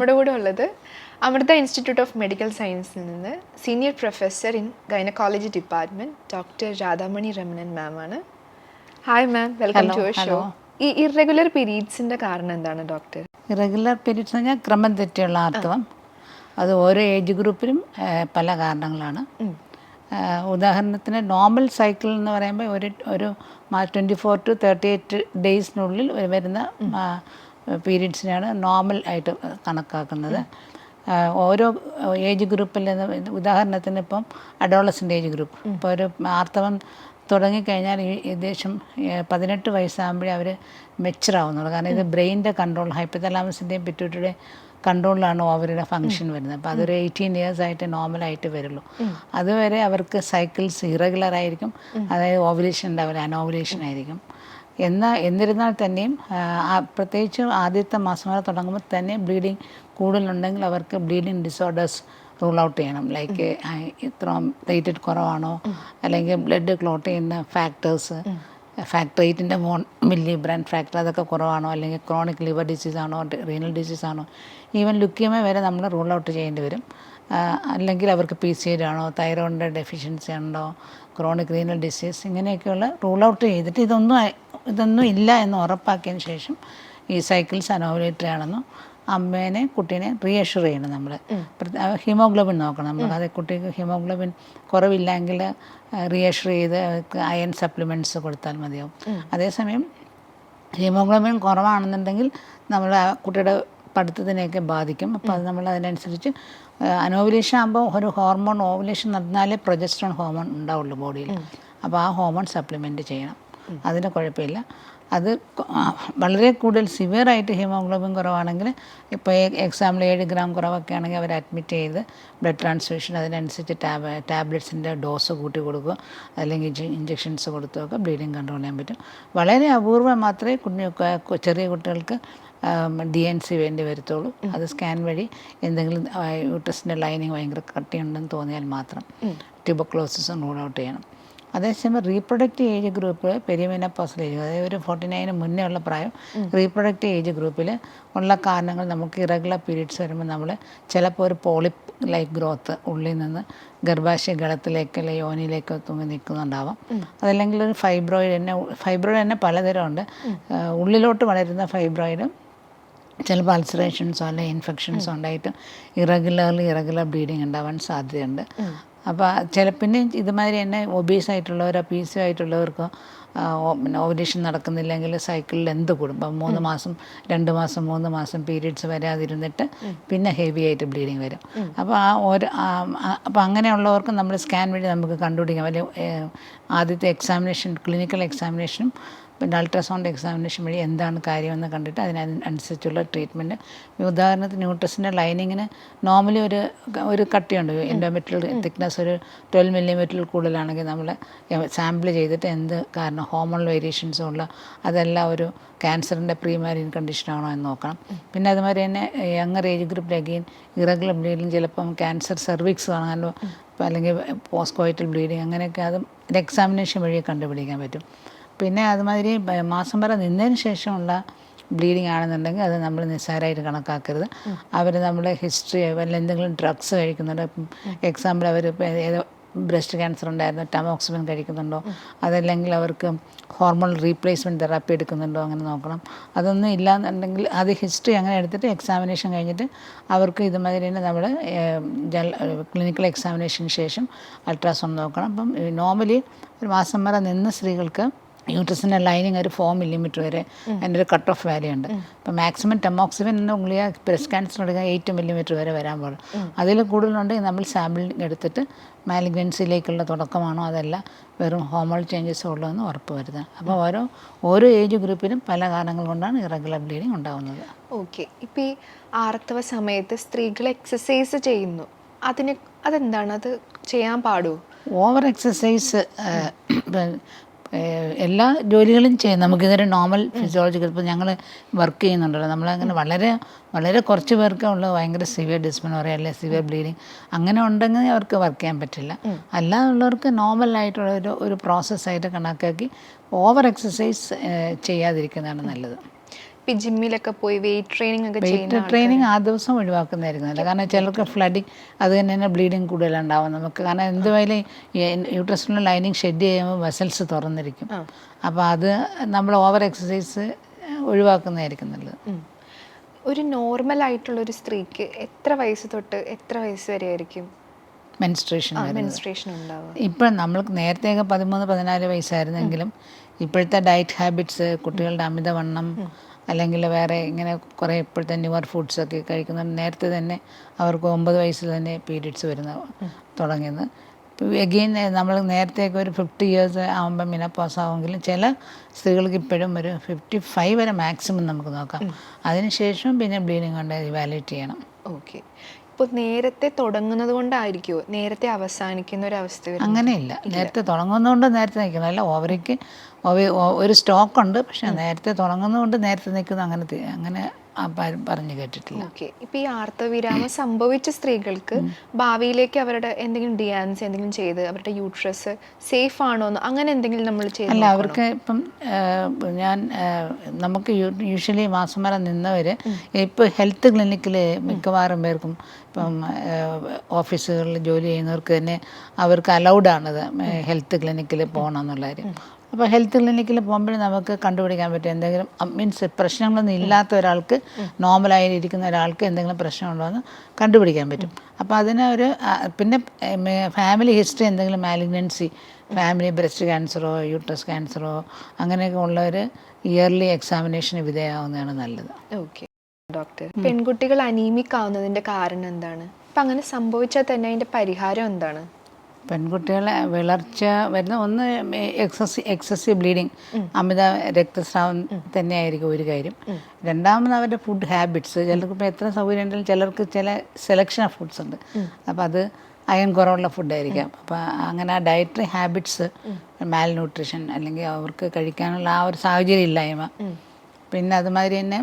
നമ്മുടെ കൂടെ ഉള്ളത് അമൃത ഇൻസ്റ്റിറ്റ്യൂട്ട് ഓഫ് മെഡിക്കൽ സയൻസിൽ നിന്ന് senior professor in gynaecology department doctor Radhamani Ramanan ma'am ആണ്. Hi ma'am, welcome to our show. ഈ ഇറഗുലർ പീരീഡ്സിന്റെ കാരണം എന്താണ് ഡോക്ടർ? ഇറഗുലർ പീരീഡ്സ് എന്ന് പറഞ്ഞാൽ ക്രമം തെറ്റിയുള്ള ആർത്തവം. അത് ഓരോ ഏജ് ഗ്രൂപ്പിലും പല കാരണങ്ങളാണ്. ഉദാഹരണത്തിന് നോർമൽ സൈക്കിൾ എന്ന് പറയുമ്പോൾ ഒരു 24 to 38 ഡേയ്സിനുള്ളിൽ വരുന്ന പീരീഡ്സിനാണ് നോർമൽ ആയിട്ട് കണക്കാക്കുന്നത്. ഓരോ ഏജ് ഗ്രൂപ്പിൽ ഉദാഹരണത്തിന് ഇപ്പം അഡോളസൻ്റ് ഏജ് ഗ്രൂപ്പ്, ഇപ്പോൾ ഒരു ആർത്തവം തുടങ്ങിക്കഴിഞ്ഞാൽ ഏകദേശം 18 വയസ്സാകുമ്പോഴേ അവർ മെച്ചറാവുന്നുള്ളൂ. കാരണം ഇത് ബ്രെയിനിൻ്റെ കൺട്രോൾ, ഹൈപ്പോതലാമസിൻ്റെയും പിറ്റ്യൂട്ടറിയുടെയും കൺട്രോളിലാണ് ഓവറിയുടെ ഫങ്ഷൻ വരുന്നത്. അപ്പോൾ അതൊരു 18 years ആയിട്ട് നോർമലായിട്ട് വരുള്ളൂ. അതുവരെ അവർക്ക് സൈക്കിൾസ് ഇറഗുലർ ആയിരിക്കും, അതായത് ഓവുലേഷൻ ഉണ്ടാവില്ല, അനോവുലേഷൻ ആയിരിക്കും. എന്നിരുന്നാൽ തന്നെയും പ്രത്യേകിച്ച് ആദ്യത്തെ മാസം വരെ തുടങ്ങുമ്പോൾ തന്നെ ബ്ലീഡിങ് കൂടുതലുണ്ടെങ്കിൽ അവർക്ക് ബ്ലീഡിങ് ഡിസോർഡേഴ്സ് റൂൾ ഔട്ട് ചെയ്യണം. ലൈക്ക് ഇത്ര റേറ്റഡ് കുറവാണോ, അല്ലെങ്കിൽ ബ്ലഡ് ക്ലോട്ട് ചെയ്യുന്ന ഫാക്ടേഴ്സ്, ഫാക്ടർ 8ൻ്റെ മില്ലി ബ്രാൻഡ് ഫാക്ടർ അതൊക്കെ കുറവാണോ, അല്ലെങ്കിൽ ക്രോണിക് ലിവർ ഡിസീസ് ആണോ, റീനൽ ഡിസീസ് ആണോ, ഈവൻ ലുക്കീമിയ വരെ നമ്മൾ റൂൾ ഔട്ട് ചെയ്യേണ്ടി വരും. അല്ലെങ്കിൽ അവർക്ക് PCOD ആണോ, തൈറോയിഡിൻ്റെ ഡെഫിഷ്യൻസി ഉണ്ടോ, ക്രോണിക് റീനൽ ഡിസീസ്, ഇങ്ങനെയൊക്കെയുള്ള റൂൾ ഔട്ട് ചെയ്തിട്ട് ഇതൊന്നും ഇല്ല എന്ന് ഉറപ്പാക്കിയതിന് ശേഷം ഈ സൈക്കിൾസ് അനോവുലേറ്ററി ആണെന്നും അമ്മേനെ കുട്ടീനെ റീഅഷ്യൂർ ചെയ്യണം. നമ്മൾ ഹീമോഗ്ലോബിൻ നോക്കണം. നമ്മൾ അത് കുട്ടിക്ക് ഹീമോഗ്ലോബിൻ കുറവില്ലെങ്കിൽ റീഅഷ്യൂർ ചെയ്ത് അയൺ സപ്ലിമെൻറ്റ്സ് കൊടുത്താൽ മതിയാവും. അതേസമയം ഹീമോഗ്ലോബിൻ കുറവാണെന്നുണ്ടെങ്കിൽ നമ്മൾ കുട്ടിയുടെ പഠിത്തത്തിനെയൊക്കെ ബാധിക്കും. അപ്പോൾ അത് നമ്മൾ അതിനനുസരിച്ച് അനോവുലേഷൻ ആകുമ്പോൾ ഒരു ഹോർമോൺ ഓവുലേഷൻ നടന്നാലേ പ്രൊജസ്ട്രോൺ ഹോർമോൺ ഉണ്ടാവുള്ളൂ ബോഡിയിൽ. അപ്പോൾ ആ ഹോർമോൺ സപ്ലിമെൻറ്റ് ചെയ്യണം. അതിന് കുഴപ്പമില്ല. അത് വളരെ കൂടുതൽ സിവിയറായിട്ട് ഹീമോഗ്ലോബിൻ കുറവാണെങ്കിൽ, ഇപ്പോൾ എക്സാമ്പിൾ 7 ഗ്രാം കുറവൊക്കെ ആണെങ്കിൽ അവർ അഡ്മിറ്റ് ചെയ്ത് ബ്ലഡ് ട്രാൻസ്ഫ്യൂഷൻ അതിനനുസരിച്ച് ടാബ്ലറ്റ്സിൻ്റെ ഡോസ് കൂട്ടി കൊടുക്കുക, അല്ലെങ്കിൽ ഇഞ്ചെക്ഷൻസ് കൊടുത്തുമൊക്കെ ബ്ലീഡിങ് കൺട്രോൾ ചെയ്യാൻ പറ്റും. വളരെ അപൂർവം മാത്രമേ ചെറിയ കുട്ടികൾക്ക് DNC വേണ്ടി വരത്തുള്ളൂ. അത് സ്കാൻ വഴി എന്തെങ്കിലും യൂട്രസിൻ്റെ ലൈനിങ് ഭയങ്കര കട്ടിയുണ്ടെന്ന് തോന്നിയാൽ മാത്രം ട്യൂബർക്ലോസിസ് റൂൾ ഔട്ട് ചെയ്യണം. അതേസമയം reproductive age group perimenopausal age, അതായത് ഒരു 49 മുന്നേ ഉള്ള പ്രായം, റീപ്രൊഡക്റ്റീവ് ഏജ് ഗ്രൂപ്പിൽ ഉള്ള കാരണങ്ങൾ നമുക്ക് ഇറഗുലർ പീരീഡ്സ് വരുമ്പോൾ നമ്മൾ ചിലപ്പോൾ ഒരു പോളിപ്പ് ലൈക്ക് ഗ്രോത്ത് ഉള്ളിൽ നിന്ന് ഗർഭാശയ ഗളത്തിലേക്ക് അല്ലെങ്കിൽ യോനിയിലേക്ക് തൂങ്ങി നിൽക്കുന്നുണ്ടാവാം. അതല്ലെങ്കിൽ ഒരു ഫൈബ്രോയിഡ് തന്നെ പലതരമുണ്ട്. ഉള്ളിലോട്ട് വളരുന്ന ഫൈബ്രോയിഡും ചിലപ്പോൾ അൾസറേഷൻസോ അല്ലെങ്കിൽ ഇൻഫെക്ഷൻസോ ഉണ്ടായിട്ട് ഇറഗുലർ ബ്ലീഡിങ് ഉണ്ടാവാൻ സാധ്യതയുണ്ട്. അപ്പോൾ പിന്നെ ഇതുമാതിരി തന്നെ ഒബീസ് ആയിട്ടുള്ളവരോ PCO ആയിട്ടുള്ളവർക്കോ ഓവുലേഷൻ നടക്കുന്നില്ലെങ്കിൽ സൈക്കിളിൽ കൂടും. അപ്പം 3 മാസം 2 മാസം 3 മാസം പീരീഡ്സ് വരാതിരുന്നിട്ട് പിന്നെ ഹെവി ആയിട്ട് ബ്ലീഡിങ് വരും. അപ്പോൾ അപ്പോൾ അങ്ങനെയുള്ളവർക്ക് നമ്മൾ സ്കാൻ വഴി നമുക്ക് കണ്ടുപിടിക്കാം. അല്ലെങ്കിൽ ആദ്യത്തെ എക്സാമിനേഷൻ, ക്ലിനിക്കൽ എക്സാമിനേഷനും പിന്നെ അൾട്രാസൗണ്ട് എക്സാമിനേഷൻ വഴി എന്താണ് കാര്യമെന്ന് കണ്ടിട്ട് അതിനനുസരിച്ചുള്ള ട്രീറ്റ്മെൻറ്റ്. ഉദാഹരണത്തിന് ന്യൂട്രസിൻ്റെ ലൈനിങ്ങിന് നോർമലി ഒരു കട്ടിയുണ്ട്, എൻഡോമെട്രിയൽ തിക്നെസ് ഒരു 12 millimeter കൂടുതലാണെങ്കിൽ നമ്മൾ സാമ്പിൾ ചെയ്തിട്ട് എന്ത് കാരണം ഹോർമോണൽ വേരിയേഷൻസും ഉള്ള അതെല്ലാം ഒരു ക്യാൻസറിൻ്റെ പ്രീമാരിൻ കണ്ടീഷനാണോ എന്ന് നോക്കണം. പിന്നെ അതുമാതിരി തന്നെ യങ്ങർ ഏജ് ഗ്രൂപ്പിൽ അഗെയിൻ ഇറഗുലർ ബ്ലീഡിങ്, ചിലപ്പം ക്യാൻസർ സെർവിക്സ് കാണാനോ അല്ലെങ്കിൽ പോസ്റ്റ്കോയിറ്റൽ ബ്ലീഡിങ്, അങ്ങനെയൊക്കെ അതും ഒരു എക്സാമിനേഷൻ വഴി കണ്ടുപിടിക്കാൻ പറ്റും. പിന്നെ അതുമാതിരി മാസം വരെ നിന്നതിന് ശേഷമുള്ള ബ്ലീഡിങ് ആണെന്നുണ്ടെങ്കിൽ അത് നമ്മൾ നിസ്സാരമായിട്ട് കണക്കാക്കരുത്. അവർ നമ്മുടെ ഹിസ്റ്ററി വല്ല എന്തെങ്കിലും ഡ്രഗ്സ് കഴിക്കുന്നുണ്ടോ, എക്സാമ്പിൾ അവർ ഏതോ ബ്രസ്റ്റ് ക്യാൻസർ ഉണ്ടായിരുന്നു, ടമോക്സിഫൻ കഴിക്കുന്നുണ്ടോ, അതല്ലെങ്കിൽ അവർക്ക് ഹോർമോൺ റീപ്ലേസ്മെൻറ്റ് തെറാപ്പി എടുക്കുന്നുണ്ടോ, അങ്ങനെ നോക്കണം. അതൊന്നും ഇല്ലയെന്നുണ്ടെങ്കിൽ അത് ഹിസ്റ്ററി അങ്ങനെ എടുത്തിട്ട് എക്സാമിനേഷൻ കഴിഞ്ഞിട്ട് അവർക്ക് ഇതുമാതിരി തന്നെ നമ്മൾ ക്ലിനിക്കൽ എക്സാമിനേഷന് ശേഷം അൾട്രാസൗണ്ട് നോക്കണം. അപ്പം നോർമലി ഒരു മാസം വരെ നിന്ന സ്ത്രീകൾക്ക് യൂട്രസിൻ്റെ ലൈനിങ് ഒരു 4 millimeter വരെ അതിൻ്റെ ഒരു കട്ട് ഓഫ് വാല്യൂ ഉണ്ട്. അപ്പോൾ മാക്സിമം ടമോക്സിഫൻ എന്ന ഗുളിക ബ്രസ്റ്റ് ക്യാൻസർ എടുക്കാൻ 8 millimeter വരെ വരാൻ പാടും. അതിൽ കൂടുതലുണ്ടെങ്കിൽ നമ്മൾ സാമ്പിൾ എടുത്തിട്ട് മാലിഗ്നൻസിയിലേക്കുള്ള തുടക്കമാണോ അതല്ല വെറും ഹോർമോണൽ ചേഞ്ചസ് ഉള്ളതെന്ന് ഉറപ്പ് വരുത്തുക. അപ്പോൾ ഓരോ ഏജ് ഗ്രൂപ്പിലും പല കാരണങ്ങൾ കൊണ്ടാണ് ഇറഗുലർ ബ്ലീഡിങ് ഉണ്ടാകുന്നത്. ഓക്കെ, ഇപ്പോൾ ഈ ആർത്തവ സമയത്ത് സ്ത്രീകൾ എക്സസൈസ് ചെയ്യുന്നു, അതെന്താണ്, അത് ചെയ്യാൻ പാടുമോ? ഓവർ എക്സസൈസ് എല്ലാ ജോലികളും ചെയ്യും. നമുക്കിതൊരു നോർമൽ ഫിസിയോളജിക്കൽ, ഇപ്പോൾ ഞങ്ങൾ വർക്ക് ചെയ്യുന്നുണ്ടല്ലോ, നമ്മളങ്ങനെ വളരെ കുറച്ച് പേർക്ക് ഉള്ളത് ഭയങ്കര സിവിയർ ഡിസ്മെനോറിയ അല്ലെങ്കിൽ സിവിയർ ബ്ലീഡിങ് അങ്ങനെ ഉണ്ടെങ്കിൽ അവർക്ക് വർക്ക് ചെയ്യാൻ പറ്റില്ല. അല്ലാതുള്ളവർക്ക് നോർമലായിട്ടുള്ള ഒരു പ്രോസസ്സായിട്ട് കണക്കാക്കി ഓവർ എക്സസൈസ് ചെയ്യാതിരിക്കുന്നതാണ് നല്ലത്. ഇപ്പം ജിമ്മിലൊക്കെ പോയി വെയിറ്റ് ട്രെയിനിങ് ഒക്കെ ചെയ്യുന്ന ട്രെയിനിങ് ആ ദിവസം ഒഴിവാക്കുന്നതായിരിക്കും നല്ലത്. കാരണം ചിലർക്ക് ഫ്ലഡിങ് അത് തന്നെ ബ്ലീഡിങ് കൂടുതലുണ്ടാവും നമുക്ക്. കാരണം എന്തുമായാലും യൂട്രസിനുള്ള ലൈനിങ് ഷെഡ് ചെയ്യുമ്പോൾ വെസൽസ് തുറന്നിരിക്കും. അപ്പോൾ അത് നമ്മൾ ഓവർ എക്സസൈസ് ഒഴിവാക്കുന്നതായിരിക്കും നല്ലത്. ഒരു നോർമൽ ആയിട്ടുള്ള ഒരു സ്ത്രീക്ക് എത്ര വയസ്സ് തൊട്ട് എത്ര വയസ്സ് വരെ ആയിരിക്കും മെൻസ്ട്രേഷൻ ഉണ്ടാവുക? ഇപ്പം നമ്മൾക്ക് നേരത്തെയൊക്കെ 13-14 വയസ്സായിരുന്നെങ്കിലും ഇപ്പോഴത്തെ ഡയറ്റ് ഹാബിറ്റ്സ്, കുട്ടികളുടെ അമിതവണ്ണം, അല്ലെങ്കിൽ വേറെ ഇങ്ങനെ കുറേ ഇപ്പോഴത്തെ ന്യൂവർ ഫുഡ്സൊക്കെ കഴിക്കുന്നത് നേരത്തെ തന്നെ അവർക്ക് 9 വയസ്സിൽ തന്നെ പീരിയഡ്സ് വരുന്ന തുടങ്ങിയത്. എഗെയിൻ നമ്മൾ നേരത്തെയൊക്കെ ഒരു 50 ഇയേഴ്സ് ആകുമ്പോൾ മിനപ്പോസ് ആവുമെങ്കിലും ചില സ്ത്രീകൾക്ക് ഇപ്പോഴും ഒരു 55 വരെ മാക്സിമം നമുക്ക് നോക്കാം. അതിനുശേഷം പിന്നെ ബ്ലീഡിങ് കൊണ്ട് ഇവാലുവേറ്റ് ചെയ്യണം. ഓക്കെ. ഇപ്പോൾ നേരത്തെ തുടങ്ങുന്നത് കൊണ്ടായിരിക്കുമോ നേരത്തെ അവസാനിക്കുന്ന ഒരു അവസ്ഥ? അങ്ങനെയില്ല, നേരത്തെ തുടങ്ങുന്നതുകൊണ്ട് നേരത്തെ നിൽക്കുന്നത് അല്ല. ഓവറിക്ക് ഒരു സ്റ്റോക്കുണ്ട്, പക്ഷെ നേരത്തെ തുടങ്ങുന്നതുകൊണ്ട് നേരത്തെ നിൽക്കുന്നത് അങ്ങനെ പറഞ്ഞു കേട്ടിട്ടില്ല. ഓക്കെ. ഇപ്പം ഈ ആർത്തവവിരാമം സംഭവിച്ച സ്ത്രീകൾക്ക് ഭാവിയിലേക്ക് അവരുടെ എന്തെങ്കിലും ഡിയാൻസ് എന്തെങ്കിലും ചെയ്ത് അവരുടെ യൂട്രസ് സേഫ് ആണോ എന്ന് അങ്ങനെ എന്തെങ്കിലും നമ്മൾ ചെയ്ത്? അല്ല, അവർക്ക് ഇപ്പം നമുക്ക് യൂഷ്വലി മാസം വരെ നിന്നവർ ഇപ്പോൾ ഹെൽത്ത് ക്ലിനിക്കിൽ മിക്കവാറും പേർക്കും ഇപ്പം ഓഫീസുകളിൽ ജോലി ചെയ്യുന്നവർക്ക് തന്നെ അവർക്ക് അലൗഡാണത് ഹെൽത്ത് ക്ലിനിക്കിൽ പോകണം എന്നുള്ള കാര്യം. അപ്പോൾ ഹെൽത്ത് ക്ലിനിക്കിൽ പോകുമ്പോൾ നമുക്ക് കണ്ടുപിടിക്കാൻ പറ്റും എന്തെങ്കിലും മീൻസ് പ്രശ്നങ്ങളൊന്നും ഇല്ലാത്ത ഒരാൾക്ക്, നോർമലായിരിക്കുന്ന ഒരാൾക്ക് എന്തെങ്കിലും പ്രശ്നമുണ്ടോ എന്ന് കണ്ടുപിടിക്കാൻ പറ്റും. അപ്പോൾ അതിന് പിന്നെ ഫാമിലി ഹിസ്റ്ററി എന്തെങ്കിലും മാലിഗ്നൻസി, ഫാമിലി ബ്രസ്റ്റ് ക്യാൻസറോ യൂട്രസ് ക്യാൻസറോ അങ്ങനെയൊക്കെ ഉള്ളവർ ഇയർലി എക്സാമിനേഷന് വിധേയമാവുന്നതാണ് നല്ലത്. ഓക്കെ ഡോക്ടർ, പെൺകുട്ടികൾ അനീമിക് ആവുന്നതിൻ്റെ കാരണം എന്താണ്? അപ്പം അങ്ങനെ സംഭവിച്ചാൽ തന്നെ അതിൻ്റെ പരിഹാരം എന്താണ്? പെൺകുട്ടികളെ വളർച്ച വരുന്ന ഒന്ന് എക്സസീവ് ബ്ലീഡിങ്, അമിത രക്തസ്രാവം തന്നെയായിരിക്കും ഒരു കാര്യം. രണ്ടാമത് അവരുടെ ഫുഡ് ഹാബിറ്റ്സ്. ചിലർക്ക് ഇപ്പോൾ എത്ര സൗകര്യം ഉണ്ടെങ്കിലും ചിലർക്ക് ചില സെലക്ഷൻ ഓഫ് ഫുഡ്സ് ഉണ്ട്. അപ്പോൾ അത് അയൺ കുറവുള്ള ഫുഡായിരിക്കാം. അപ്പോൾ അങ്ങനെ ആ ഡയറ്ററി ഹാബിറ്റ്സ്, മാൽ ന്യൂട്രീഷൻ അല്ലെങ്കിൽ അവർക്ക് കഴിക്കാനുള്ള ആ ഒരു സാഹചര്യം ഇല്ലായ്മ. പിന്നെ അതുമാതിരി തന്നെ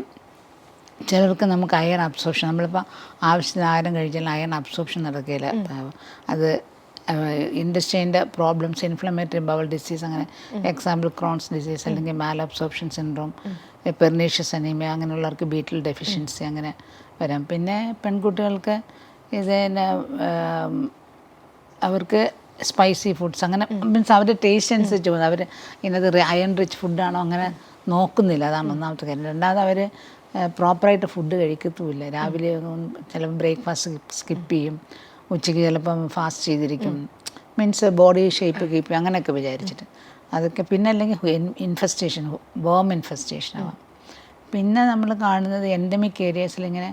ചിലർക്ക് നമുക്ക് അയൺ അബ്സോർപ്ഷൻ, നമ്മളിപ്പോൾ ആവശ്യത്തിന് ആഹാരം കഴിച്ചാൽ അയൺ അബ്സോർപ്ഷൻ നടക്കില്ല. അത് ഇൻഡസ്ട്രീൻ്റെ പ്രോബ്ലംസ്, ഇൻഫ്ലമേറ്ററി ബവൽ ഡിസീസ്, അങ്ങനെ എക്സാമ്പിൾ ക്രോൺസ് ഡിസീസ് അല്ലെങ്കിൽ മാൽ അബ്സോർപ്ഷൻ സിൻഡ്രോം, പെർനീഷ്യസ് അനീമിയ, അങ്ങനെയുള്ളവർക്ക് ബീറ്റൽ ഡെഫിഷ്യൻസി അങ്ങനെ വരാം. പിന്നെ പെൺകുട്ടികൾക്ക് ഇതിന് അവർക്ക് സ്പൈസി ഫുഡ്സ് അങ്ങനെ മീൻസ് അവരുടെ ടേസ്റ്റ് അനുസരിച്ച് പോകുന്നത്. അവർ ഇന്നത് അയൺ റിച്ച് ഫുഡാണോ അങ്ങനെ നോക്കുന്നില്ല. അതാണ് ഒന്നാമത്തെ കാര്യം. രണ്ടാമത് അവർ പ്രോപ്പറായിട്ട് ഫുഡ് കഴിക്കത്തുമില്ല. രാവിലെ ചിലപ്പോൾ ബ്രേക്ക്ഫാസ്റ്റ് സ്കിപ്പ് ചെയ്യും, ഉച്ചയ്ക്ക് ചിലപ്പം ഫാസ്റ്റ് ചെയ്തിരിക്കും, മീൻസ് ബോഡി ഷേപ്പ് കീപ്പ് ചെയ്യും അങ്ങനെയൊക്കെ വിചാരിച്ചിട്ട്. അതൊക്കെ പിന്നെ അല്ലെങ്കിൽ ഇൻഫെസ്റ്റേഷൻ, വേം ഇൻഫെസ്റ്റേഷൻ ആവാം. പിന്നെ നമ്മൾ കാണുന്നത് എൻഡമിക് ഏരിയാസിൽ ഇങ്ങനെ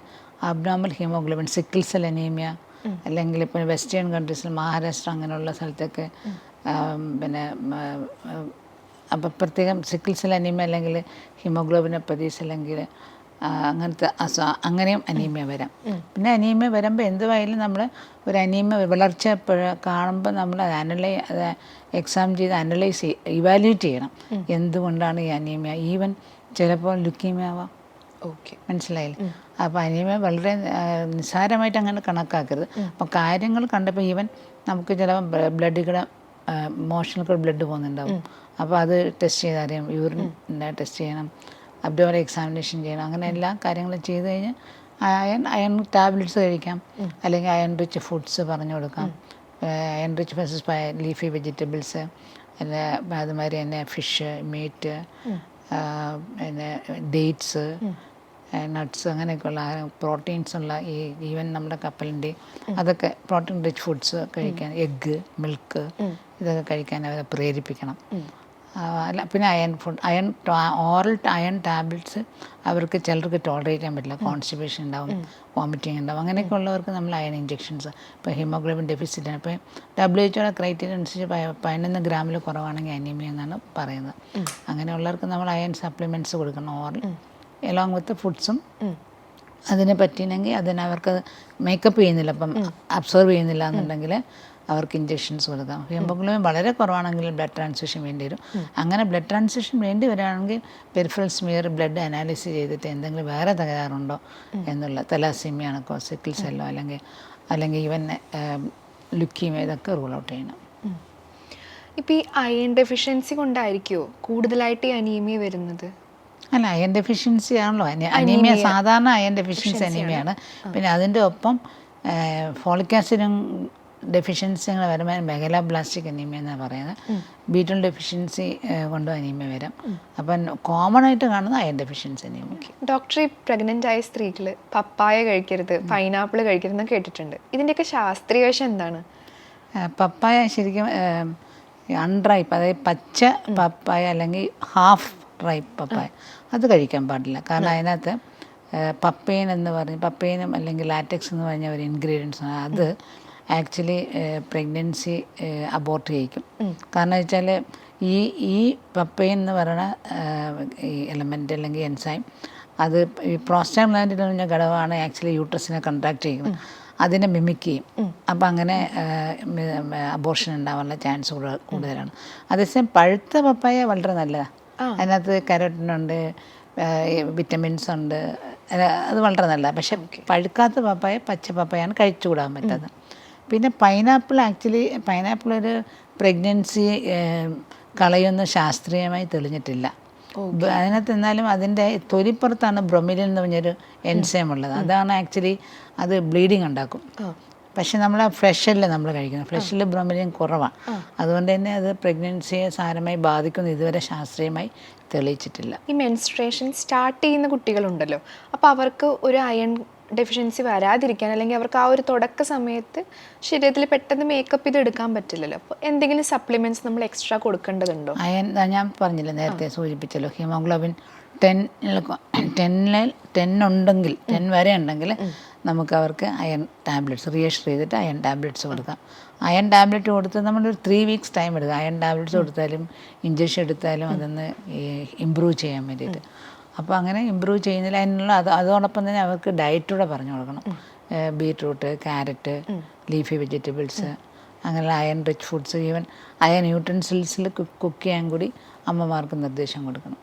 abnormal haemoglobin, sickle cell anaemia, അല്ലെങ്കിൽ ഇപ്പോൾ വെസ്റ്റേൺ കൺട്രീസിൽ മഹാരാഷ്ട്ര അങ്ങനെയുള്ള സ്ഥലത്തൊക്കെ പിന്നെ അപ്പം പ്രത്യേകം സിക്കിൾ സെൽ അനീമിയ അല്ലെങ്കിൽ ഹീമോഗ്ലോബിനോപ്പതീസ് അല്ലെങ്കിൽ അങ്ങനത്തെ അങ്ങനെയും അനീമിയ വരാം. പിന്നെ അനീമിയ വരുമ്പോൾ എന്തുവായാലും നമ്മൾ ഒരു അനീമിയ വളർച്ച കാണുമ്പോൾ നമ്മൾ അത് എക്സാം ചെയ്ത് ഇവാലുവേറ്റ് ചെയ്യണം എന്തുകൊണ്ടാണ് ഈ അനീമിയ. ഈവൻ ചിലപ്പോൾ ലുക്കീമിയ ആവാം. ഓക്കെ, മനസ്സിലായില്ലേ? അപ്പോൾ അനീമിയ വളരെ നിസ്സാരമായിട്ട് അങ്ങനെ കണക്കാക്കരുത്. അപ്പോൾ കാര്യങ്ങൾ കണ്ടപ്പോൾ ഈവൻ നമുക്ക് ചിലപ്പോൾ ബ്ലഡിൽ മോഷനിൽ കൂടെ ബ്ലഡ് പോകുന്നുണ്ടാവും. അപ്പോൾ അത് ടെസ്റ്റ് ചെയ്തറിയാം, യൂറിൻ ടെസ്റ്റ് ചെയ്യണം, അബ്ഡോമിനൽ എക്സാമിനേഷൻ ചെയ്യണം. അങ്ങനെ എല്ലാ കാര്യങ്ങളും ചെയ്ത് കഴിഞ്ഞ് അയൺ ടാബ്ലറ്റ്സ് കഴിക്കാം, അല്ലെങ്കിൽ അയൺ റിച്ച് ഫുഡ്സ് പറഞ്ഞു കൊടുക്കാം. Iron rich foods leafy vegetables, പിന്നെ അതുമാതിരി തന്നെ ഫിഷ്, മീറ്റ്, പിന്നെ ഡേറ്റ്സ്, നട്ട്സ്, അങ്ങനെയൊക്കെയുള്ള പ്രോട്ടീൻസുള്ള ഈ ഈവൻ നമ്മുടെ കപ്പലിൻ്റെ അതൊക്കെ പ്രോട്ടീൻ റിച്ച് ഫുഡ്സ് കഴിക്കാൻ, എഗ്ഗ്, മിൽക്ക് ഇതൊക്കെ കഴിക്കാൻ അവരെ പ്രേരിപ്പിക്കണം. അല്ല, പിന്നെ ഓറൽ അയൺ ടാബ്ലറ്റ്സ് അവർക്ക് ചിലർക്ക് ടോളറേറ്റ് ചെയ്യാൻ പറ്റില്ല, കോൺസ്റ്റിപ്പേഷൻ ഉണ്ടാവും, വോമിറ്റിംഗ് ഉണ്ടാവും. അങ്ങനെയൊക്കെ ഉള്ളവർക്ക് നമ്മൾ അയൺ ഇഞ്ചെക്ഷൻസ്, ഇപ്പോൾ ഹീമോഗ്ലോബിൻ ഡെഫിസിറ്റാണ്. ഇപ്പോൾ WHO ക്രൈറ്റീരിയ അനുസരിച്ച് 11 ഗ്രാമിൽ കുറവാണെങ്കിൽ അനീമിയ എന്നാണ് പറയുന്നത്. അങ്ങനെയുള്ളവർക്ക് നമ്മൾ അയൺ സപ്ലിമെൻറ്റ്സ് കൊടുക്കണം, ഓറൽ എലോങ് വിത്ത് ഫുഡ്സും. അതിനെ പറ്റിയില്ലെങ്കിൽ അതിനവർക്ക് മേക്കപ്പ് ചെയ്യുന്നില്ല, അപ്പം അബ്സോർവ് ചെയ്യുന്നില്ല എന്നുണ്ടെങ്കിൽ അവർക്ക് ഇഞ്ചെക്ഷൻസ് കൊടുക്കാം. ഹീമോഗ്ലോബിൻ വളരെ കുറവാണെങ്കിൽ ബ്ലഡ് ട്രാൻസ്ഫ്യൂഷൻ വേണ്ടി വരും. അങ്ങനെ ബ്ലഡ് ട്രാൻസ്ഫ്യൂഷൻ വേണ്ടി വരികയാണെങ്കിൽ പെരിഫറൽ സ്മിയർ ബ്ലഡ് അനാലിസിസ് ചെയ്തിട്ട് എന്തെങ്കിലും വേറെ തകരാറുണ്ടോ എന്നുള്ള, തലാസീമിയ ആണോ, സിക്കിൾ സെല്ലോ, അല്ലെങ്കിൽ ഈവൻ ലുക്കീമിയ, ഇതൊക്കെ റൂൾ ഔട്ട് ചെയ്യണം. ഇപ്പോൾ ഈ അയൺ ഡെഫിഷ്യൻസി കൊണ്ടായിരിക്കുമോ കൂടുതലായിട്ട് ഈ അനീമിയ വരുന്നത്? അല്ല, അയൺ ഡെഫിഷ്യൻസി ആണല്ലോ അനീമിയ. സാധാരണ അയൺ ഡെഫിഷ്യൻസി അനീമിയാണ്. പിന്നെ അതിൻ്റെ ഒപ്പം ഫോളിക് ആസിഡും ഡെഫിഷ്യൻസികൾ വരുമ്പോൾ മെഗലോബ്ലാസ്റ്റിക് അനീമിയ എന്നാണ് പറയുന്നത്. ബീറ്റൽ ഡെഫിഷ്യൻസി കൊണ്ടും അനീമിയ വരാം. അപ്പം കോമൺ ആയിട്ട് കാണുന്നത് അയൺ ഡെഫിഷ്യൻസി അനീമിയ. ഡോക്ടർ, ഈ പ്രഗ്നൻ്റ് ആയ സ്ത്രീകൾ പപ്പായ കഴിക്കരുത്, പൈനാപ്പിൾ കഴിക്കരുതെന്ന് കേട്ടിട്ടുണ്ട്. ഇതിൻ്റെയൊക്കെ ശാസ്ത്രീയ വശം എന്താണ്? പപ്പായ ശരിക്കും അൺറൈപ്പ്, അതായത് പച്ച പപ്പായ അല്ലെങ്കിൽ ഹാഫ് റൈപ്പ് പപ്പായ അത് കഴിക്കാൻ പാടില്ല. കാരണം അതിനകത്ത് പപ്പൈൻ എന്ന് പറഞ്ഞ്, പപ്പൈനും അല്ലെങ്കിൽ ലാറ്റക്സ് എന്ന് പറഞ്ഞ ഒരു ഇൻഗ്രീഡിയൻസ് ആണ്. അത് ആക്ച്വലി പ്രഗ്നൻസി അബോർട്ട് ചെയ്യിക്കും. കാരണം വെച്ചാൽ ഈ പപ്പൈൻ എന്ന് പറയുന്ന ഈ എലമെൻ്റ് അല്ലെങ്കിൽ എൻസൈം, അത് ഈ പ്രോസ്റ്റാഗ്ലാൻഡിൻ എന്ന് പറഞ്ഞ ഘടകമാണ് ആക്ച്വലി യൂട്രസിനെ കൺട്രാക്ട് ചെയ്യുന്നത്. അതിനെ മിമിക് ചെയ്യും. അപ്പം അങ്ങനെ അബോർഷൻ ഉണ്ടാവാനുള്ള ചാൻസ് കൂടുതലാണ്. അതേസമയം പഴുത്ത പപ്പായ വളരെ നല്ലതാണ്. അതിനകത്ത് കരോട്ടിനുണ്ട്, വിറ്റമിൻസ് ഉണ്ട്, അത് വളരെ നല്ലതാണ്. പക്ഷെ പഴുക്കാത്ത പപ്പായ, പച്ച പപ്പായാണ് കഴിച്ചുകൂടാൻ പറ്റാത്തത്. പിന്നെ പൈനാപ്പിൾ, ആക്ച്വലി പൈനാപ്പിൾ ഒരു പ്രഗ്നൻസി കളയൊന്നും ശാസ്ത്രീയമായി തെളിഞ്ഞിട്ടില്ല. അതിനകത്ത് എന്നാലും അതിൻ്റെ തൊലിപ്പുറത്താണ് ബ്രൊമിലിൻ എന്ന് പറഞ്ഞൊരു എൻസൈം ഉള്ളത്. അതാണ് ആക്ച്വലി അത് ബ്ലീഡിങ് ഉണ്ടാക്കും. പക്ഷെ നമ്മൾ ഫ്ലഷിൽ നമ്മൾ കഴിക്കുന്നത്, ഫ്ലഷിൽ ബ്രൊമിലിൻ കുറവാണ്. അതുകൊണ്ട് തന്നെ അത് പ്രഗ്നൻസിയെ സാരമായി ബാധിക്കുന്നു ഇതുവരെ ശാസ്ത്രീയമായി തെളിയിച്ചിട്ടില്ല. ഈ മെൻസ്ട്രേഷൻ സ്റ്റാർട്ട് ചെയ്യുന്ന കുട്ടികളുണ്ടല്ലോ, അപ്പോൾ അവർക്ക് ഒരു അയൺ ഡെഫിഷ്യൻസി വരാതിരിക്കാൻ, അല്ലെങ്കിൽ അവർക്ക് ആ ഒരു തുടക്ക സമയത്ത് ശരീരത്തിൽ പെട്ടെന്ന് മേക്കപ്പ് ചെയ്ത് എടുക്കാൻ പറ്റില്ലല്ലോ, അപ്പോൾ എന്തെങ്കിലും സപ്ലിമെൻറ്റ്സ് നമ്മൾ എക്സ്ട്രാ കൊടുക്കേണ്ടതുണ്ടോ? അയൺ ഞാൻ പറഞ്ഞില്ല, നേരത്തെ സൂചിപ്പിച്ചല്ലോ, ഹീമോഗ്ലോബിൻ 10 ഉണ്ടെങ്കിൽ, 10 വരെ ഉണ്ടെങ്കിൽ നമുക്ക് അവർക്ക് അയൺ ടാബ്ലറ്റ്സ് റീഅഷ്യൂർ ചെയ്തിട്ട് അയൺ ടാബ്ലറ്റ്സ് കൊടുക്കാം. അയൺ ടാബ്ലറ്റ് കൊടുത്ത് നമ്മളൊരു 3 വീക്സ് ടൈം എടുക്കുക. അയൺ ടാബ്ലറ്റ്സ് കൊടുത്താലും ഇഞ്ചക്ഷൻ എടുത്താലും അതൊന്ന് ഇമ്പ്രൂവ് ചെയ്യാൻ വേണ്ടിയിട്ട്. അപ്പോൾ അങ്ങനെ ഇമ്പ്രൂവ് ചെയ്യുന്നതിൽ അതിനുള്ള അതോടൊപ്പം തന്നെ അവർക്ക് ഡയറ്റൂടെ പറഞ്ഞു കൊടുക്കണം. ബീട്രൂട്ട്, ക്യാരറ്റ്, ലീഫി വെജിറ്റബിൾസ്, അങ്ങനെ iron rich foods, even iron യൂട്ടൻസിൽസിൽ കുക്ക് ചെയ്യാൻ കൂടി അമ്മമാർക്ക് നിർദ്ദേശം കൊടുക്കണം.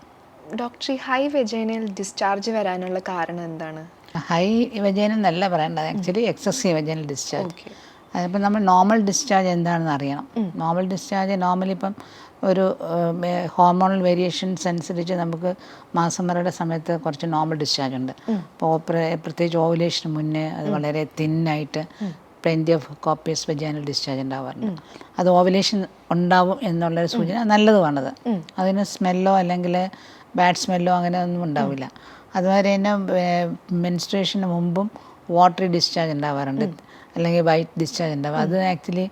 ഡോക്ടർ, ഈ ഹൈ വെജൈനൽ ഡിസ്ചാർജ് വരാനുള്ള കാരണം എന്താണ്? ഹൈ വെജൈനൽ എന്നല്ല പറയേണ്ടത്, ആക്ച്വലി എക്സസീവ് വെജൈനൽ ഡിസ്ചാർജ്. അതിപ്പോൾ നമ്മൾ നോർമൽ ഡിസ്ചാർജ് എന്താണെന്ന് അറിയണം. നോർമൽ ഡിസ്ചാർജ് നോർമലി ഇപ്പം ഒരു ഹോർമോണൽ വേരിയേഷൻസ് അനുസരിച്ച് നമുക്ക് മാസം വരയുടെ സമയത്ത് കുറച്ച് നോർമൽ ഡിസ്ചാർജ് ഉണ്ട്. അപ്പോൾ പ്രത്യേകിച്ച് ഓവുലേഷന് മുന്നേ അത് വളരെ തിന്നായിട്ട് plenty of copious vaginal discharge ഉണ്ടാവാറുണ്ട്. അത് ഓവുലേഷൻ ഉണ്ടാവും എന്നുള്ളൊരു സൂചന നല്ലതുമാണത്. അതിന് സ്മെല്ലോ അല്ലെങ്കിൽ ബാഡ് സ്മെല്ലോ അങ്ങനെ ഒന്നും ഉണ്ടാവില്ല. അതുപോലെ തന്നെ മെൻസ്ട്രേഷന് മുമ്പും വാട്ടറി ഡിസ്ചാർജ് ഉണ്ടാവാറുണ്ട്, അല്ലെങ്കിൽ വൈറ്റ് ഡിസ്ചാർജ് ഉണ്ടാവും. അത് ആക്ച്വലി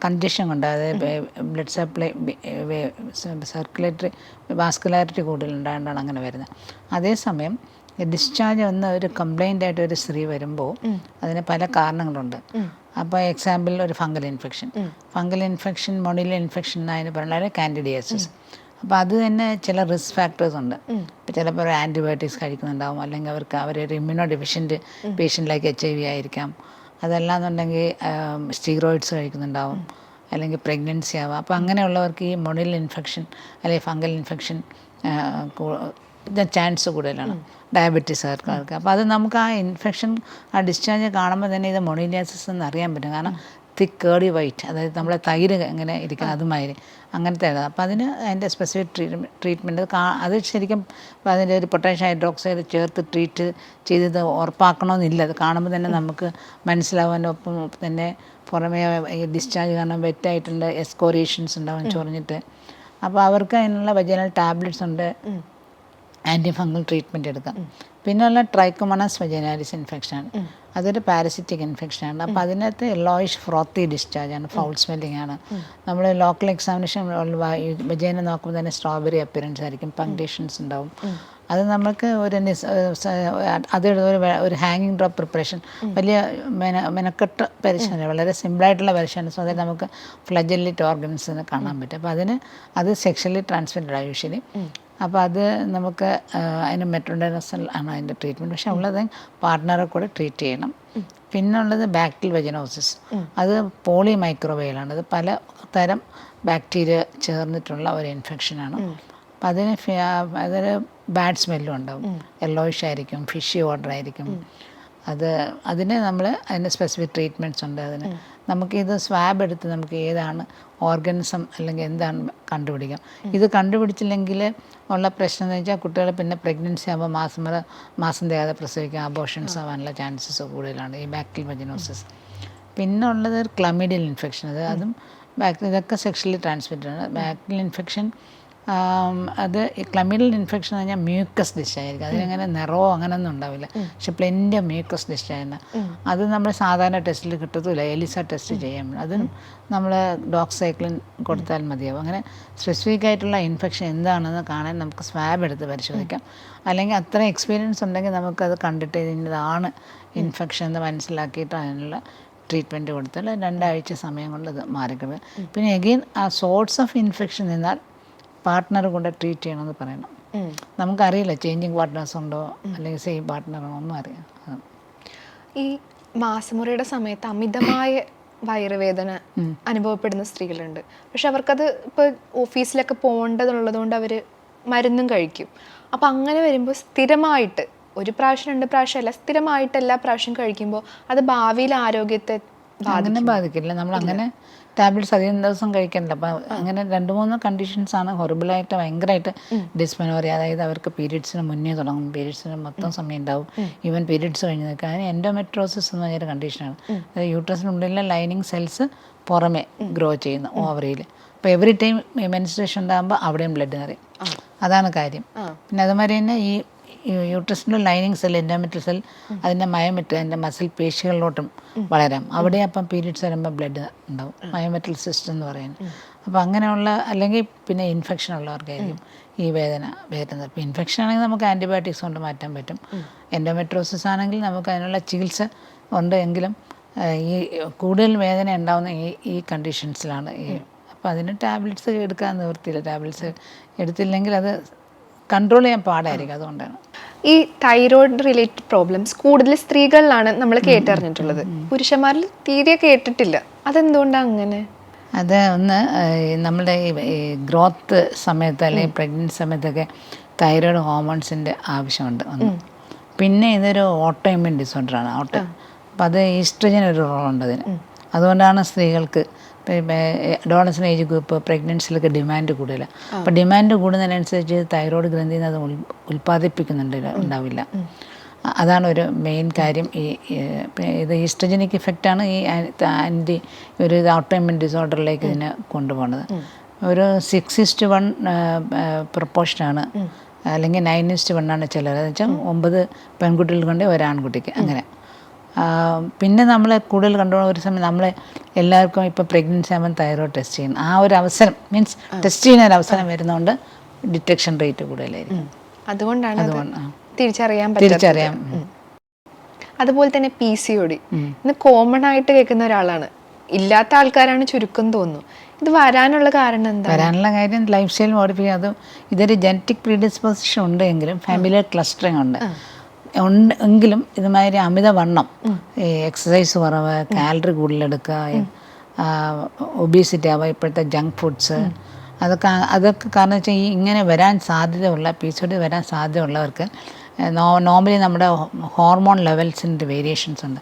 കണ്ടീഷൻ കൊണ്ട്, അതായത് ബ്ലഡ് സപ്ലൈ സർക്കുലേറ്ററി വാസ്കുലാരിറ്റി കൂടുതലുണ്ടായതുകൊണ്ടാണ് അങ്ങനെ വരുന്നത്. അതേസമയം ഡിസ്ചാർജ് ഒന്ന് ഒരു കംപ്ലൈൻ്റ് ആയിട്ട് ഒരു സ്ത്രീ വരുമ്പോൾ അതിന് പല കാരണങ്ങളുണ്ട്. അപ്പോൾ എക്സാമ്പിൾ ഒരു ഫംഗൽ ഇൻഫെക്ഷൻ, മൊണില ഇൻഫെക്ഷൻ എന്നതിന് പറഞ്ഞാൽ കാൻഡിഡിയാസിസ്. അപ്പോൾ അത് തന്നെ ചില റിസ്ക് ഫാക്ടേഴ്സ് ഉണ്ട്. ഇപ്പോൾ ചിലപ്പോൾ ആൻറ്റിബയോട്ടിക്സ് കഴിക്കുന്നുണ്ടാവും, അല്ലെങ്കിൽ അവരൊരു ഇമ്മ്യൂണോ ഡെഫിഷ്യൻറ്റ് പേഷ്യൻ്റിലേക്ക് HIV ആയിരിക്കാം. അതല്ലാന്നുണ്ടെങ്കിൽ സ്റ്റീറോയിഡ്സ് കഴിക്കുന്നുണ്ടാവും, അല്ലെങ്കിൽ പ്രഗ്നൻസി ആവാം. അപ്പോൾ അങ്ങനെയുള്ളവർക്ക് ഈ മൊണിൽ ഇൻഫെക്ഷൻ അല്ലെങ്കിൽ ഫംഗൽ ഇൻഫെക്ഷൻ ചാൻസ് കൂടുതലാണ്. ഡയബറ്റീസ് ആൾക്കാർക്ക്. അപ്പോൾ അത് നമുക്ക് ആ ഇൻഫെക്ഷൻ, ആ ഡിസ്ചാർജ് കാണുമ്പോൾ തന്നെ ഇത് മൊണീലിയാസിസ് എന്ന് അറിയാൻ പറ്റും. കാരണം തിക്ക് കേർഡി വൈറ്റ്, അതായത് നമ്മളെ തൈര് എങ്ങനെ ഇരിക്കുന്നത് അതുമാതിരി അങ്ങനത്തെ. അപ്പോൾ അതിൻ്റെ സ്പെസിഫിക് ട്രീറ്റ്മെൻറ്റ് അത് ശരിക്കും അതിൻ്റെ ഒരു പൊട്ടാഷ്യം ഹൈഡ്രോക്സൈഡ് ചേർത്ത് ട്രീറ്റ് ചെയ്തത് ഉറപ്പാക്കണമെന്നില്ല. അത് കാണുമ്പോൾ തന്നെ നമുക്ക് മനസ്സിലാവാനൊപ്പം തന്നെ പുറമേ ഈ ഡിസ്ചാർജ് കാരണം വെറ്റായിട്ടുണ്ട്, എസ്കോറേഷൻസ് ഉണ്ടാവും ചൊറിഞ്ഞിട്ട്. അപ്പോൾ അവർക്ക് അതിനുള്ള വെജൈനൽ ടാബ്ലറ്റ്സ് ഉണ്ട്, ആൻറ്റി ഫംഗൽ ട്രീറ്റ്മെൻറ്റ് എടുക്കാം. പിന്നെയുള്ള ട്രൈക്കോമോണസ് വെജൈനാലിസ് ഇൻഫെക്ഷനാണ്. അതൊരു പാരസിറ്റിക് ഇൻഫെക്ഷനാണ്. അപ്പോൾ അതിനകത്ത് യെല്ലോയിഷ് ഫ്രോത്തി ഡിസ്ചാർജാണ്, ഫൗൾ സ്മെല്ലിംഗ് ആണ്. നമ്മൾ ലോക്കൽ എക്സാമിനേഷൻ വെജൈന നോക്കുമ്പോൾ തന്നെ സ്ട്രോബെറി അപ്പിയറൻസ് ആയിരിക്കും, പങ്ക്ടേഷൻസ് ഉണ്ടാവും. അത് നമുക്ക് ഒരു ഹാങ്ങിങ് ഡ്രോപ്പ് പ്രിപ്പറേഷൻ, വലിയ മെനക്കെട്ട പരിശീലനം, വളരെ സിമ്പിളായിട്ടുള്ള പരിശീലനം. സോ അതിൽ നമുക്ക് ഫ്ലജല്ലിറ്റ് ഓർഗൻസിന് കാണാൻ പറ്റും. അപ്പോൾ അത് സെക്ഷലി ട്രാൻസ്മിറ്റഡ് ആണ് യൂഷ്വലി. അപ്പോൾ അത് നമുക്ക് അതിന് മെട്രോഡൈനസൽ ആണ് അതിൻ്റെ ട്രീറ്റ്മെൻറ്റ്. പക്ഷേ ഉള്ളത് പാർട്ട്ണറെ കൂടെ ട്രീറ്റ് ചെയ്യണം. പിന്നുള്ളത് ബാക്ടീരിയൽ വെജനോസിസ്. അത് പോളി മൈക്രോവൈലാണ്. അത് പല തരം ബാക്ടീരിയ ചേർന്നിട്ടുള്ള ഒരു ഇൻഫെക്ഷനാണ്. അപ്പം അതൊരു ബാഡ് സ്മെല്ലും ഉണ്ടാവും, യെല്ലോയിഷ് ആയിരിക്കും, ഫിഷി ഓർഡർ ആയിരിക്കും. അതിന് സ്പെസിഫിക് ട്രീറ്റ്മെൻറ്റ്സ് ഉണ്ട്. നമുക്കിത് സ്വാബ് എടുത്ത് നമുക്ക് ഏതാണ് ഓർഗനിസം അല്ലെങ്കിൽ എന്താണ് കണ്ടുപിടിക്കാം. ഇത് കണ്ടുപിടിച്ചില്ലെങ്കിൽ ഉള്ള പ്രശ്നം എന്ന് വെച്ചാൽ കുട്ടികൾ പിന്നെ പ്രഗ്നൻസി ആകുമ്പോൾ മാസം തികയാതെ പ്രസവിക്കാൻ അബോർഷൻസ് ആവാനുള്ള ചാൻസസ് കൂടുതലാണ്, ഈ ബാക്ടീരിയൽ വജിനോസിസ്. പിന്നെ ഉള്ളത് ക്ലമീഡിയൽ ഇൻഫെക്ഷൻ, അതും ഇതൊക്കെ സെക്ഷലി ട്രാൻസ്മിറ്റഡ് ആണ്. ബാക്ടീരിയൽ ഇൻഫെക്ഷൻ അത് ക്ലമീഡിയൽ ഇൻഫെക്ഷൻ എന്ന് പറഞ്ഞാൽ മ്യൂക്കസ് ഡിസ്ചാർജ്, അതിനങ്ങനെ നിറവോ അങ്ങനെയൊന്നും ഉണ്ടാവില്ല, പക്ഷെ പ്ലെൻ്റ് മ്യൂക്കസ് ഡിസ്ചാർജ്. അത് നമ്മൾ സാധാരണ ടെസ്റ്റിൽ കിട്ടത്തില്ല, എലിസ ടെസ്റ്റ് ചെയ്യാൻ വേണ്ടി അതും നമ്മൾ ഡോക്സൈക്ലിൻ കൊടുത്താൽ മതിയാവും. അങ്ങനെ സ്പെസിഫിക് ആയിട്ടുള്ള ഇൻഫെക്ഷൻ എന്താണെന്ന് കാണാൻ നമുക്ക് സ്വാബ് എടുത്ത് പരിശോധിക്കാം. അല്ലെങ്കിൽ അത്രയും എക്സ്പീരിയൻസ് ഉണ്ടെങ്കിൽ നമുക്കത് കണ്ടിട്ട് ഇതിൻ്റെതാണ് ഇൻഫെക്ഷൻ എന്ന് മനസ്സിലാക്കിയിട്ട് അതിനുള്ള ട്രീറ്റ്മെൻറ്റ് കൊടുത്താൽ 2 ആഴ്ച സമയം കൊണ്ട് ഇത് മാറിക്കിടുക. പിന്നെ എഗെയിൻ ആ സോഴ്സ് ഓഫ് ഇൻഫെക്ഷൻ നിന്നാൽ പാർട്ട്ണർ കൊണ്ട് ട്രീറ്റ് ചെയ്യണമെന്ന് പറയണം. നമുക്കറിയില്ല ചേഞ്ചിങ് പാർട്ട്നേഴ്സ് ഉണ്ടോ അല്ലെങ്കിൽ സെയിം പാർട്ട്ണറാണോ ഒന്നും അറിയാം. ഈ മാസമുറയുടെ സമയത്ത് അമിതമായ വയറുവേദന അനുഭവപ്പെടുന്ന സ്ത്രീകളുണ്ട്. പക്ഷെ അവർക്കത് ഇപ്പോൾ ഓഫീസിലൊക്കെ പോകേണ്ടതുള്ളത് കൊണ്ട് അവർ മരുന്നും കഴിക്കും. അപ്പം അങ്ങനെ വരുമ്പോൾ സ്ഥിരമായിട്ട് 1 പ്രാവശ്യം 2 പ്രാവശ്യം അല്ല, സ്ഥിരമായിട്ട് എല്ലാ പ്രാവശ്യം കഴിക്കുമ്പോൾ അത് ഭാവിയിൽ ആരോഗ്യത്തെ അങ്ങനെ ബാധിക്കില്ല. നമ്മൾ അങ്ങനെ ടാബ്ലറ്റ്സ് അധികം ദിവസം കഴിക്കണ്ട. അപ്പം അങ്ങനെ 2-3 കണ്ടീഷൻസാണ് ഹൊറിബിളായിട്ട് ഭയങ്കരമായിട്ട് ഡിസ്മെനോറിയ, അതായത് അവർക്ക് പീരീഡ്സിന് മുന്നേ തുടങ്ങും, പീരീഡ്സിന് മൊത്തം സമയം ഉണ്ടാവും, ഈവൻ പീരീഡ്സ് കഴിഞ്ഞ് നിൽക്കുക. അതിന് എൻഡോമെട്രോസിസ് എന്ന് പറഞ്ഞൊരു കണ്ടീഷനാണ്. അതായത് യൂട്രസിനുള്ളിലെ ലൈനിങ് സെൽസ് പുറമെ ഗ്രോ ചെയ്യുന്നു ഓവറിയിൽ. അപ്പോൾ എവറി ടൈം മെൻസ്ട്രേഷൻ ഉണ്ടാകുമ്പോൾ അവിടെയും ബ്ലഡ് നിറയും, അതാണ് കാര്യം. പിന്നെ അതുമാതിരി തന്നെ ഈ യൂട്രസിൻ്റെ ലൈനിങ് സെൽ, എൻഡോമെട്രിയൽ സെൽ, അതിൻ്റെ മയോമെട്രി, അതിൻ്റെ മസിൽ പേശികളിലോട്ടും വളരാം. അവിടെ അപ്പം പീരീഡ്സ് വരുമ്പോൾ ബ്ലഡ് ഉണ്ടാവും, മയോമെട്രിയൽ സിസ്റ്റം എന്ന് പറയുന്നത്. അപ്പോൾ അങ്ങനെയുള്ള അല്ലെങ്കിൽ പിന്നെ ഇൻഫെക്ഷൻ ഉള്ളവർക്കായിരിക്കും ഈ വേദന വരുന്നത്. ഇപ്പോൾ ഇൻഫെക്ഷൻ ആണെങ്കിൽ നമുക്ക് ആൻറ്റിബയോട്ടിക്സ് കൊണ്ട് മാറ്റാൻ പറ്റും. എൻഡോമെട്രോസിസ് ആണെങ്കിൽ നമുക്ക് അതിനുള്ള ചികിത്സ ഉണ്ട്, എങ്കിലും ഈ കൂടുതൽ വേദന ഉണ്ടാകുന്ന ഈ കണ്ടീഷൻസിലാണ്. അപ്പോൾ അതിന് ടാബ്ലറ്റ്സ് എടുക്കാൻ നിവൃത്തിയില്ല. ടാബ്ലറ്റ്സ് എടുത്തില്ലെങ്കിൽ അത് കൺട്രോൾ ചെയ്യാൻ പാടായിരിക്കും. അതുകൊണ്ടാണ് ഈ തൈറോയ്ഡ് റിലേറ്റഡ് പ്രോബ്ലംസ് കൂടുതൽ സ്ത്രീകളിലാണ് നമ്മൾ കേട്ടറിഞ്ഞിട്ടുള്ളത്, പുരുഷന്മാരിൽ തീരെ കേട്ടിട്ടില്ല. അതെന്തുകൊണ്ടാണ് അങ്ങനെ? അത് ഒന്ന് നമ്മുടെ ഈ ഗ്രോത്ത് സമയത്ത് അല്ലെങ്കിൽ പ്രഗ്നൻസി സമയത്തൊക്കെ തൈറോയ്ഡ് ഹോർമോൺസിൻ്റെ ആവശ്യമുണ്ട് ഒന്ന്. പിന്നെ ഇതൊരു ഓട്ടോ ഇമ്മ്യൂൺ ഡിസോർഡറാണ്. അപ്പോൾ അത് ഈസ്ട്രജൻ ഒരു റോളുണ്ട് അതിന്. അതുകൊണ്ടാണ് സ്ത്രീകൾക്ക് അഡോളസൻ്റ് ഏജ് ഗ്രൂപ്പ് പ്രഗ്നൻസിലൊക്കെ ഡിമാൻഡ് കൂടുതലാണ്. അപ്പോൾ ഡിമാൻഡ് കൂടുന്നതിനനുസരിച്ച് തൈറോയ്ഡ് ഗ്രന്ഥിയിൽ നിന്ന് അത് ഉണ്ടാവില്ല. അതാണ് ഒരു മെയിൻ കാര്യം. ഇത് ഈസ്ട്രജനിക് ഇഫക്റ്റാണ് ഈ ഒരു ഓട്ടോ ഇമ്മ്യൂൺ ഡിസോർഡറിലേക്ക് ഇതിനെ കൊണ്ടുപോകുന്നത്. ഒരു 6:1 പ്രൊപ്പോർഷനാണ്, അല്ലെങ്കിൽ 9:1 ചിലർ, എന്ന് വെച്ചാൽ 9 പെൺകുട്ടികൾ കൊണ്ട് 1 ആൺകുട്ടിക്ക് അങ്ങനെ. പിന്നെ നമ്മൾ കൂടുതൽ കണ്ടുപോകുന്ന ഒരു സമയം നമ്മൾ എല്ലാവർക്കും ഇപ്പോൾ പ്രഗ്നൻസി ആകുമ്പോൾ തൈറോയ്ഡ് ടെസ്റ്റ് ചെയ്യണം. ആ ഒരു അവസരം മീൻസ് ടെസ്റ്റ് ചെയ്യുന്ന ഒരു അവസരം വരുന്നതുകൊണ്ട് ഡിറ്റക്ഷൻ റേറ്റ് കൂടുതലായിരിക്കും. അതുകൊണ്ടാണ് തിരിച്ചറിയാം. അതുപോലെ തന്നെ PCOD ഇന്ന് കോമൺ ആയിട്ട് കേൾക്കുന്ന ഒരാളാണ്, ഇല്ലാത്ത ആൾക്കാരാണ് ചുരുക്കം തോന്നുന്നു. ഇത് വരാനുള്ള കാരണം എന്താ? വരാനുള്ള കാര്യം ലൈഫ് സ്റ്റൈൽ മോഡിഫൈ. ഇതൊരു ജനറ്റിക് പ്രീഡിസ്പോസിഷൻ ഉണ്ട് എങ്കിലും ഫാമിലിയർ ക്ലസ്റ്ററിങ് ഉണ്ട് എങ്കിലും ഇതുമാതിരി അമിതവണ്ണം, എക്സസൈസ് കുറവ്, കാലറി കൂടുതലെടുക്കുക, ഒബീസിറ്റി ആവുക, ഇപ്പോഴത്തെ ജങ്ക് ഫുഡ്സ്, അതൊക്കെ കാരണം വെച്ചാൽ ഈ ഇങ്ങനെ വരാൻ സാധ്യതയുള്ള PCOD വരാൻ സാധ്യതയുള്ളവർക്ക് നോർമലി നമ്മുടെ ഹോർമോൺ ലെവൽസിൻ്റെ വേരിയേഷൻസ് ഉണ്ട്.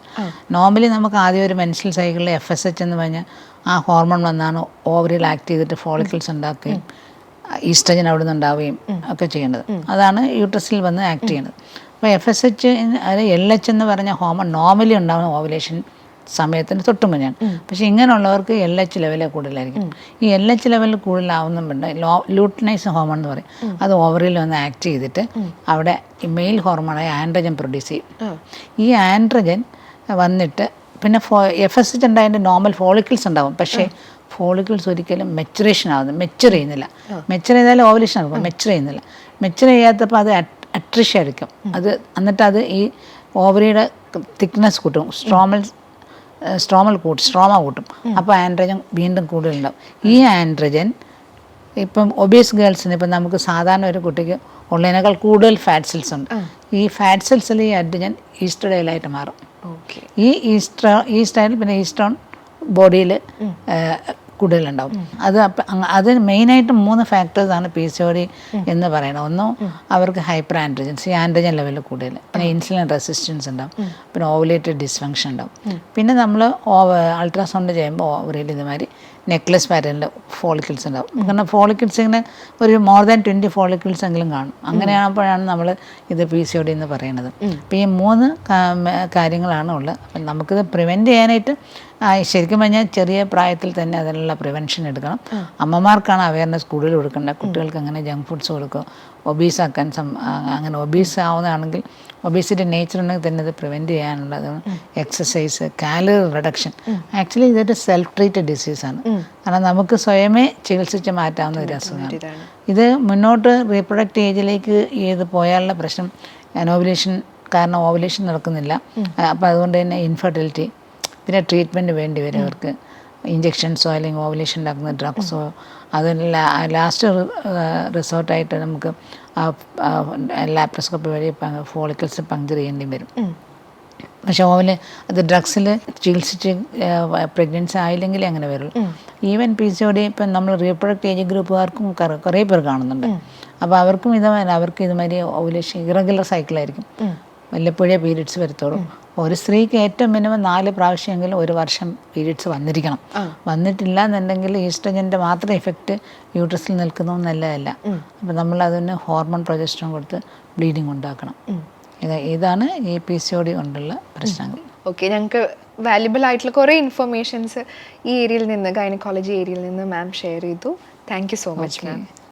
നോർമലി നമുക്ക് ആദ്യം ഒരു മെൻസ്ട്രൽ സൈക്കിളിൽ FSH എന്ന് പറഞ്ഞാൽ ആ ഹോർമോൺ വന്നാണ് ഓവറിൽ ആക്ട് ചെയ്തിട്ട് ഫോളിക്കിൾസ് ഉണ്ടാക്കുകയും ഈസ്ട്രജൻ അവിടെ നിന്ന് ഉണ്ടാവുകയും ഒക്കെ ചെയ്യേണ്ടത്. അതാണ് യൂട്രസിൽ വന്ന് ആക്ട് ചെയ്യുന്നത്. അപ്പോൾ FSH അത് LH എന്ന് പറഞ്ഞ ഹോർമോൺ നോർമലി ഉണ്ടാകുന്ന ഓവുലേഷൻ സമയത്തിന് തൊട്ട് മുന്നെയാണ്. പക്ഷേ ഇങ്ങനെയുള്ളവർക്ക് LH ലെവൽ കൂടുതലായിരിക്കും. ഈ LH ലെവൽ കൂടുതലാവുന്നുണ്ട് ലൂട്ടനൈസ് ഹോർമോൺ എന്ന് പറയും. അത് ഓവറിൽ വന്ന് ആക്ട് ചെയ്തിട്ട് അവിടെ ഈ മെയിൽ ഹോർമോണായ ആൻഡ്രജൻ പ്രൊഡ്യൂസ് ചെയ്യും. ഈ ആൻഡ്രജൻ വന്നിട്ട് പിന്നെ FSH ഉണ്ടായതിൻ്റെ നോർമൽ ഫോളിക്കിൾസ് ഉണ്ടാവും. പക്ഷേ ഫോളിക്കിൾസ് ഒരിക്കലും മെച്ചുർ ചെയ്യുന്നില്ല. മെച്ചുർ ചെയ്താലും ഓവുലേഷൻ ആകും, മെച്ചുർ ചെയ്യുന്നില്ല. മെച്ചുർ ചെയ്യാത്തപ്പോൾ അത് അട്രിഷ്യ എടുക്കും. അത് എന്നിട്ട് അത് ഈ ഓവറിയുടെ തിക്നെസ് കൂട്ടും, സ്ട്രോമ കൂട്ടും. അപ്പോൾ ആൻഡ്രജൻ വീണ്ടും കൂടുതലുണ്ടാവും. ഈ ആൻഡ്രജൻ ഇപ്പം ഒബീസ് ഗേൾസിന് ഇപ്പം നമുക്ക് സാധാരണ ഒരു കുട്ടിക്ക് ഉള്ളതിനേക്കാൾ കൂടുതൽ ഫാറ്റ് സെൽസ് ഉണ്ട്. ഈ ഫാറ്റ് സെൽസിൽ ഈ ആൻഡ്രജൻ ഈസ്ട്രഡൈലായിട്ട് മാറും. ഈ ഈസ്ട്രൈൽ പിന്നെ ഈസ്ട്രോൺ ബോഡിയിൽ കൂടുതലുണ്ടാവും. അത് മെയിനായിട്ട് 3 ഫാക്ടേഴ്സാണ് PCOD എന്ന് പറയുന്നത്. ഒന്നും അവർക്ക് ഹൈപ്പർ ആൻഡ്രജൻസ്, ഈ ആൻഡ്രജൻ ലെവലിൽ കൂടുതൽ, പിന്നെ ഇൻസുലിൻ റെസിസ്റ്റൻസ് ഉണ്ടാവും, പിന്നെ ഓവുലേറ്റഡ് ഡിസ്ഫങ്ഷൻ ഉണ്ടാവും. പിന്നെ നമ്മൾ അൾട്രാസൗണ്ട് ചെയ്യുമ്പോൾ ഓവറിയിൽ ഇതുമാതിരി നെക്ലസ് പാറ്റേണിൽ ഫോളിക്കിൾസ് ഉണ്ടാവും. കാരണം ഫോളിക്കിൾസ് ഇങ്ങനെ ഒരു മോർ ദാൻ 20 ഫോളിക്കിൾസ് എങ്കിലും കാണും. അങ്ങനെയാകുമ്പോഴാണ് നമ്മൾ ഇത് PCOD എന്ന് പറയുന്നത്. അപ്പോൾ ഈ 3 കാര്യങ്ങളാണ് ഉള്ളത്. അപ്പം നമുക്കിത് പ്രിവെൻറ്റ് ചെയ്യാനായിട്ട് ശരിക്കും പറഞ്ഞാൽ ചെറിയ പ്രായത്തിൽ തന്നെ അതിനുള്ള പ്രിവെൻഷൻ എടുക്കണം. അമ്മമാർക്കാണ് അവയർനെസ് കൂടുതൽ കൊടുക്കേണ്ടത്. കുട്ടികൾക്ക് അങ്ങനെ ജങ്ക് ഫുഡ്സ് കൊടുക്കുക, ഒബീസാക്കാൻ അങ്ങനെ ഒബീസ് ആവുന്നതാണെങ്കിൽ ഒബീസിറ്റി നേച്ചർ ഉണ്ടെങ്കിൽ തന്നെ ഇത് പ്രിവെൻറ്റ് ചെയ്യാനുള്ളത്. Exercise, calorie reduction. ആക്ച്വലി ഇതൊരു സെൽഫ് ട്രീറ്റഡ് ഡിസീസാണ്. കാരണം നമുക്ക് സ്വയമേ ചികിത്സിച്ച് മാറ്റാവുന്ന ഒരു അസുഖമാണ് ഇത്. മുന്നോട്ട് റീപ്രൊഡക്റ്റ് ഏജിലേക്ക് ഇത് പോയാലുള്ള പ്രശ്നം ഓവുലേഷൻ കാരണം ഓവുലേഷൻ നടക്കുന്നില്ല. അപ്പോൾ അതുകൊണ്ട് തന്നെ ഇൻഫെർട്ടിലിറ്റി, പിന്നെ ട്രീറ്റ്മെൻറ്റ് വേണ്ടി വരും അവർക്ക്. ഇഞ്ചെക്ഷൻസോ അല്ലെങ്കിൽ ഓവുലേഷൻ ഉണ്ടാക്കുന്ന ഡ്രഗ്സോ, അതിന് ലാസ്റ്റ് റിസോർട്ടായിട്ട് നമുക്ക് ലാപ്രോസ്കോപ്പി വഴി ഫോളിക്കിൾസ് പങ്ക്ചർ ചെയ്യേണ്ടി വരും. പക്ഷേ അത് ഡ്രഗ്സിൽ ചികിത്സിച്ച് പ്രഗ്നൻസി ആയില്ലെങ്കിലേ അങ്ങനെ വരുള്ളൂ. ഈവൻ PCOD ഇപ്പം നമ്മൾ റീപ്രൊഡക്റ്റ് ഏജ് ഗ്രൂപ്പുകാർക്കും കുറേ പേർ കാണുന്നുണ്ട്. അപ്പോൾ അവർക്കും അവർക്ക് ഇതുമാതിരി ഓവുലേഷൻ ഇറഗുലർ സൈക്കിളായിരിക്കും, വല്ലപ്പോഴേ പീരീഡ്സ് വരത്തോളൂ. ഒരു സ്ത്രീക്ക് ഏറ്റവും മിനിമം 4 പ്രാവശ്യമെങ്കിലും ഒരു വർഷം പീരീഡ്സ് വന്നിരിക്കണം. വന്നിട്ടില്ല എന്നുണ്ടെങ്കിൽ ഈസ്ട്രജൻ്റെ മാത്രം എഫക്റ്റ് യൂട്രസിൽ നിൽക്കുന്നതും നല്ലതല്ല. അപ്പോൾ നമ്മൾ അതിന് ഹോർമോൺ പ്രൊജസ്ട്രോൺ കൊടുത്ത് ബ്ലീഡിങ് ഉണ്ടാക്കണം. ഇതാണ് ഈ PCOD കൊണ്ടുള്ള പ്രശ്നങ്ങൾ. ഓക്കെ, ഞങ്ങൾക്ക് വാല്യുബിൾ ആയിട്ടുള്ള കുറേ ഇൻഫർമേഷൻസ് ഈ ഏരിയയിൽ നിന്ന്, ഗൈനക്കോളജി ഏരിയയിൽ നിന്ന് മാം ഷെയർ ചെയ്തു. Thank you so much ma'am.